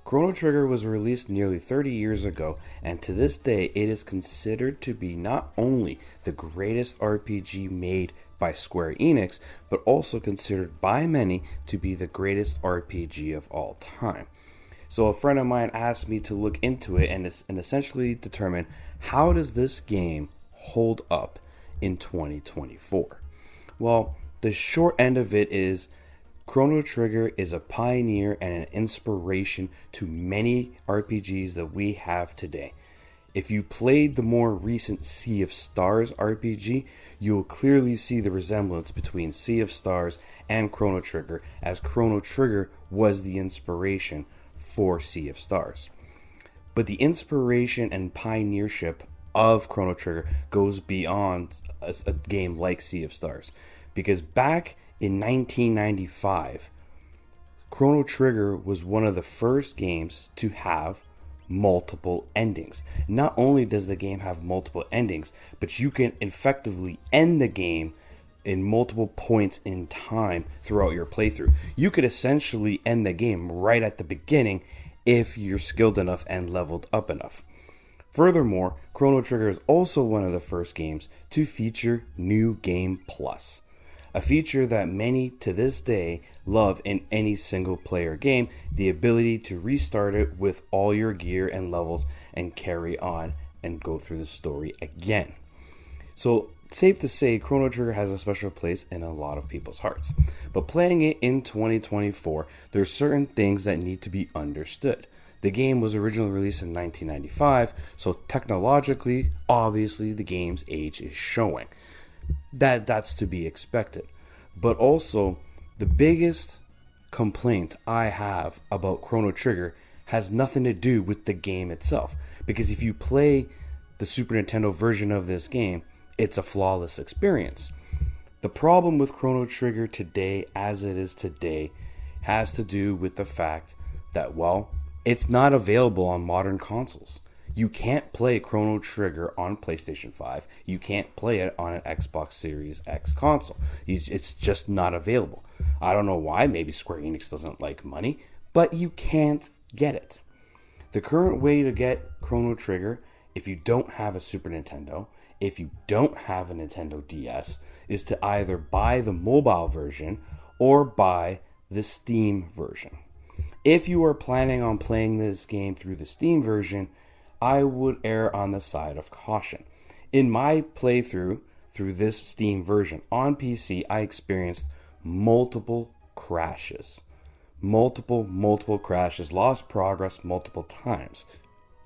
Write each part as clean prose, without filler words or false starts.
Chrono Trigger was released nearly 30 years ago, and to this day it is considered to be not only the greatest RPG made by Square Enix, but also considered by many to be the greatest RPG of all time. So a friend of mine asked me to look into it and essentially determine how does this game hold up in 2024. Well, the short end of it is Chrono Trigger is a pioneer and an inspiration to many RPGs that we have today. If you played the more recent Sea of Stars RPG, you'll clearly see the resemblance between Sea of Stars and Chrono Trigger, as Chrono Trigger was the inspiration for Sea of Stars. But the inspiration and pioneership of Chrono Trigger goes beyond a game like Sea of Stars, because back in 1995, Chrono Trigger was one of the first games to have multiple endings. Not only does the game have multiple endings, but you can effectively end the game in multiple points in time throughout your playthrough. You could essentially end the game right at the beginning if you're skilled enough and leveled up enough. Furthermore, Chrono Trigger is also one of the first games to feature New Game Plus, a feature that many to this day love in any single player game, the ability to restart it with all your gear and levels and carry on and go through the story again. So, safe to say, Chrono Trigger has a special place in a lot of people's hearts. But playing it in 2024, there's certain things that need to be understood. The game was originally released in 1995, so technologically, obviously, the game's age is showing. That's to be expected. But also, the biggest complaint I have about Chrono Trigger has nothing to do with the game itself. Because if you play the Super Nintendo version of this game, it's a flawless experience. The problem with Chrono Trigger today, as it is today, has to do with the fact that, well, it's not available on modern consoles. You can't play Chrono Trigger on PlayStation 5. You can't play it on an Xbox Series X console. It's just not available. I don't know why. Maybe Square Enix doesn't like money, but you can't get it. The current way to get Chrono Trigger, if you don't have a Super Nintendo, if you don't have a Nintendo DS, is to either buy the mobile version or buy the Steam version. If you are planning on playing this game through the Steam version, I would err on the side of caution. In my playthrough through this Steam version on PC, I experienced multiple crashes. Multiple crashes, lost progress multiple times.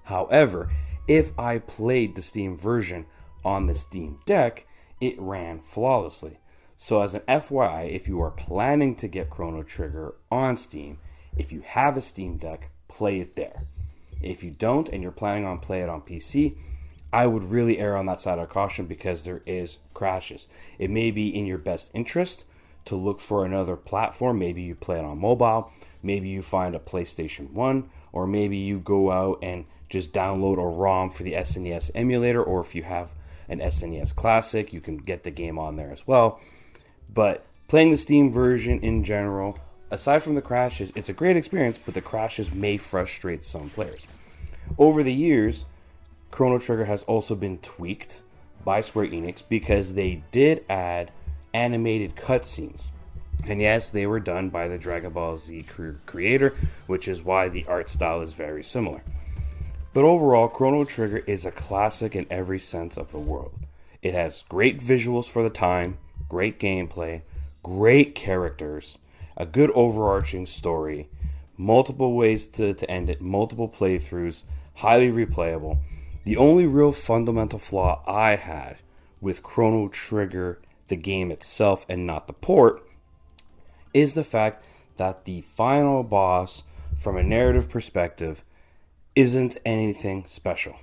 However, if I played the Steam version on the Steam Deck, it ran flawlessly. So as an FYI, if you are planning to get Chrono Trigger on Steam, if you have a Steam Deck, play it there. If you don't and you're planning on playing it on PC, I would really err on that side of caution because there is crashes. It may be in your best interest to look for another platform. Maybe you play it on mobile. Maybe you find a PlayStation 1. Or maybe you go out and just download a ROM for the SNES emulator. Or if you have an SNES Classic, you can get the game on there as well. But playing the Steam version in general, aside from the crashes, it's a great experience, but the crashes may frustrate some players. Over the years, Chrono Trigger has also been tweaked by Square Enix because they did add animated cutscenes. And yes, they were done by the Dragon Ball Z creator, which is why the art style is very similar. But overall, Chrono Trigger is a classic in every sense of the word. It has great visuals for the time, great gameplay, great characters, a good overarching story, multiple ways to end it, multiple playthroughs, highly replayable. The only real fundamental flaw I had with Chrono Trigger, the game itself and not the port, is the fact that the final boss, from a narrative perspective, isn't anything special.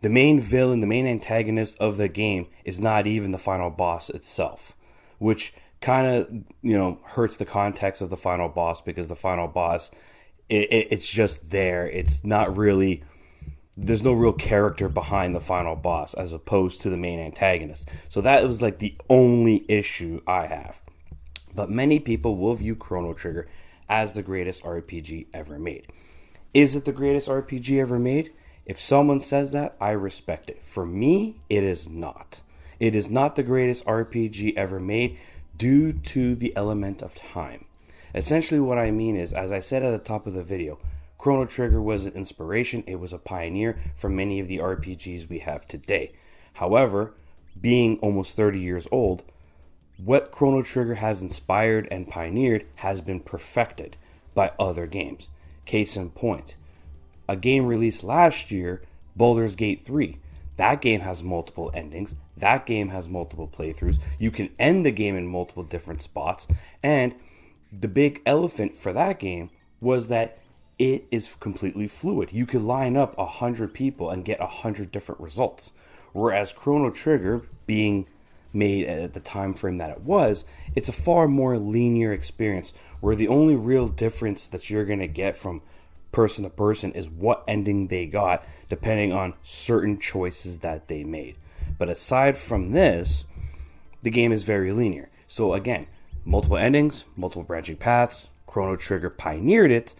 The main villain, the main antagonist of the game is not even the final boss itself, which kind of, hurts the context of the final boss, because the final boss, it's just there. It's not really, there's no real character behind the final boss as opposed to the main antagonist. So that was like the only issue I have. But many people will view Chrono Trigger as the greatest RPG ever made. Is it the greatest RPG ever made? If someone says that, I respect it. For me, it is not. It is not the greatest RPG ever made due to the element of time. Essentially what I mean is, as I said at the top of the video, Chrono Trigger was an inspiration. It was a pioneer for many of the RPGs we have today. However, being almost 30 years old, what Chrono Trigger has inspired and pioneered has been perfected by other games. Case in point, a game released last year, Baldur's Gate 3. That game has multiple endings. That game has multiple playthroughs. You can end the game in multiple different spots. And the big elephant for that game was that it is completely fluid. You could line up 100 people and get 100 different results. Whereas Chrono Trigger, being made at the time frame that it was, it's a far more linear experience where the only real difference that you're going to get from person to person is what ending they got depending on certain choices that they made. But aside from this, the game is very linear. So again, multiple endings, multiple branching paths. Chrono Trigger pioneered it,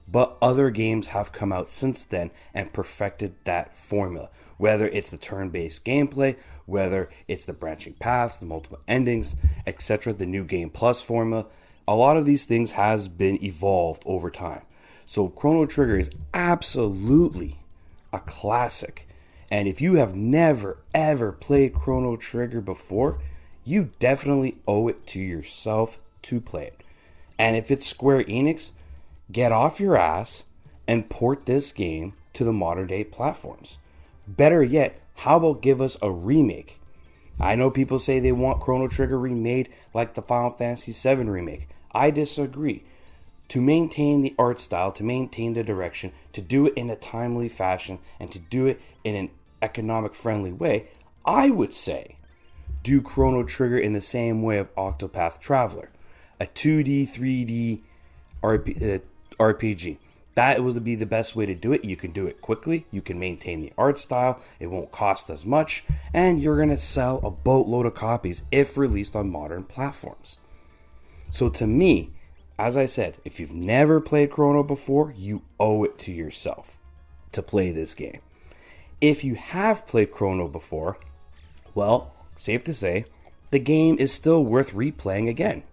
but other games have come out since then and perfected that formula. Whether it's the turn-based gameplay, whether it's the branching paths, the multiple endings, etc., the new Game Plus formula, a lot of these things has been evolved over time. So Chrono Trigger is absolutely a classic. And if you have never ever played Chrono Trigger before, you definitely owe it to yourself to play it. And if it's Square Enix, get off your ass and port this game to the modern day platforms. Better yet, how about give us a remake? I know people say they want Chrono Trigger remade like the Final Fantasy VII remake. I disagree. To maintain the art style, to maintain the direction, to do it in a timely fashion, and to do it in an economic friendly way, I would say do Chrono Trigger in the same way of Octopath Traveler, a 2D, 3D RPG. That would be the best way to do it. You can do it quickly, you can maintain the art style, it won't cost as much, and you're going to sell a boatload of copies if released on modern platforms. So to me, as I said, if you've never played Chrono before, you owe it to yourself to play this game. If you have played Chrono before, well, safe to say, the game is still worth replaying again.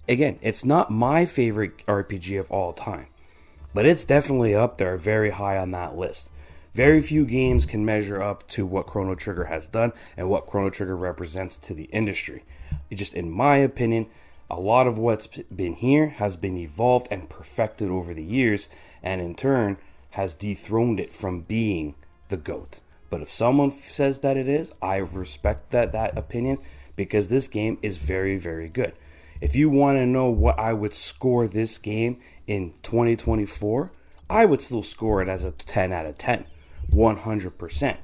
Again, it's not my favorite RPG of all time, but it's definitely up there, very high on that list. Very few games can measure up to what Chrono Trigger has done and what Chrono Trigger represents to the industry. Just in my opinion, a lot of what's been here has been evolved and perfected over the years, and in turn has dethroned it from being the GOAT. But if someone says that it is, I respect that opinion, because this game is very, very good. If you want to know what I would score this game in 2024, I would still score it as a 10 out of 10, 100%.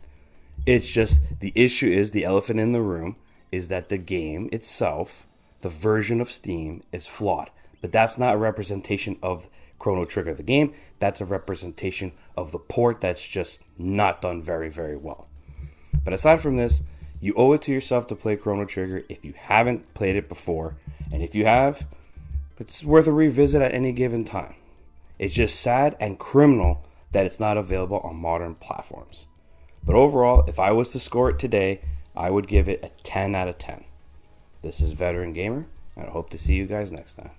It's just the issue is, the elephant in the room is that the game itself, the version of Steam, is flawed. But that's not a representation of Chrono Trigger the game. That's a representation of the port that's just not done very, very well. But aside from this, you owe it to yourself to play Chrono Trigger if you haven't played it before. And if you have, it's worth a revisit at any given time. It's just sad and criminal that it's not available on modern platforms. But overall, if I was to score it today, I would give it a 10 out of 10. This is Veteran Gamer, and I hope to see you guys next time.